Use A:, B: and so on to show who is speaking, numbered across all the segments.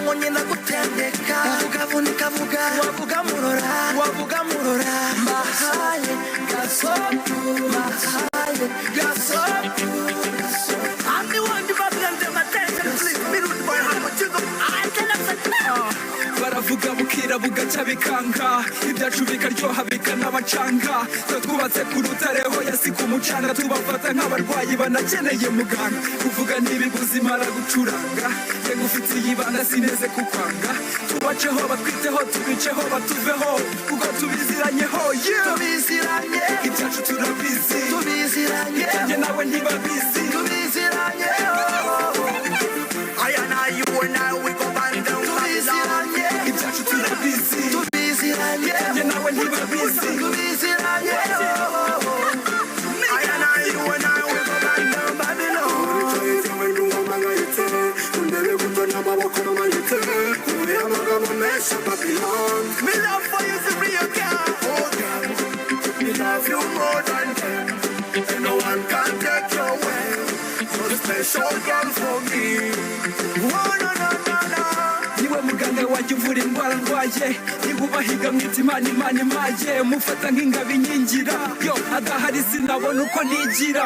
A: munye ndagutendeka ukavunika vuga wavuga murora mahaye gasopu I'm the one developing them attention please me root boy how much you go I cannot say baravuga bukira bugaca bikanga ibyacu bikaryoha bikanabacanga twe twubatse ku rutare ho yasi ku mucanga tubafata nk'abarwayi banakeneye muganga kuvuga n'ibibuzima aragucuranga ye ngufite yibanda sineze kukwanga tubaceho batwiteho tubiceho batuveho kuko tubiziranyeho tubiziranye ibyacu turabizi tubiziranye njye nawe ntibabizi tubiziranye aya na you and I we go band down tubiziranye ibyacu turabizi tubiziranye njye nawe ntibabizi tubiziranye aya na you and I we go band down Babylon undebe kutona maboko n'amayite kubera amagambo menshi Babylon me love for you is a real girl oh girl me love you more than them and no one can take your way you're the special girl for me oh no no no no niwe muganga wanjye uvura indwara ndwaye nigubahiga mwitima n'imana imaye mufata nk'ingabo inkingira yo adahari sinabona uko nigira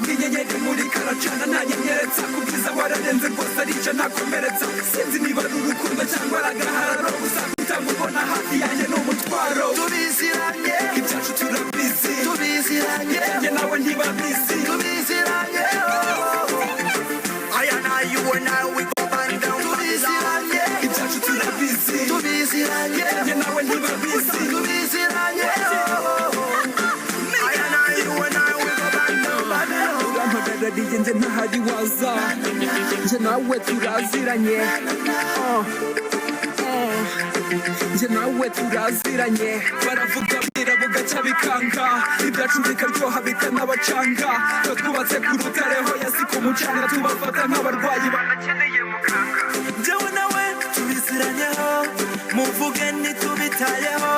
A: nk'inyenyeri muri karacana nta nyenyeretsa kubwiza wararenze rwose arica ntakomeretsa sinzi niba ari urukundo cyangwa ari agahararo gusa kutamubona hafi yanjye ni umutwaro tubiziranye ibyacu turabizi tubiziranye njye nawe ntibabizi tubiziranye aya na you and I we go band down tubiziranye ibyacu turabizi tubiziranye njye nawe ntibabizi tubiziranye aya na you and I we go band down urampagarariye njye ntahari waza njye nawe turaziranye njye nawe turaziranye baravuga bwira bugaca bikanga ibyacu bikaryoha bikanabacanga twe twubatse ku rutare ho yasi ku mucanga tubafata nk'abarwayi banakeneye muganga njyewe nawe tubiziranyeho muvuge ntitubitayeho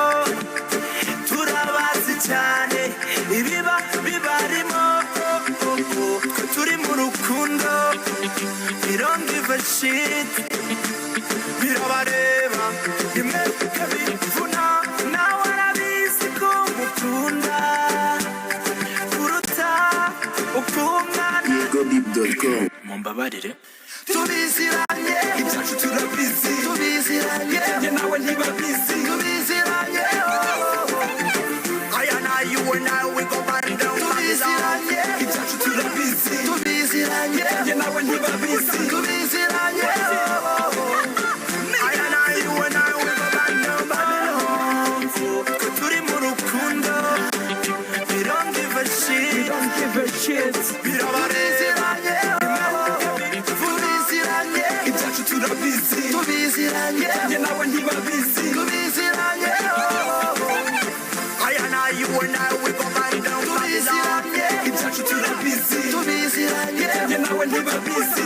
A: turabazi cyane ibiba bibarimo twe turi mu rukundo we don't give a shit birabareba rimwe kabivuna nawe arabizi ko mukunda kuruta ukumwana
B: Godip.com
A: mumbabarire tubiziranye ibyacu turabizi tubiziranye njye nawe ntibabizi tubiziranye aya na you and I we go band down tubiziranye ibyacu turabizi tubiziranye njye nawe ntibabizi tubiziranye aya na you and I we go band down Babylon twe turi mu rukundo we don't give a shit birabarezeranye tubiziranye ibyacu turabizi tubiziranye njye nawe ntibabizi tubiziranye aya na you and I we go band down tubiziranye ibyacu turabizi tubiziranye njye nawe ntibabizi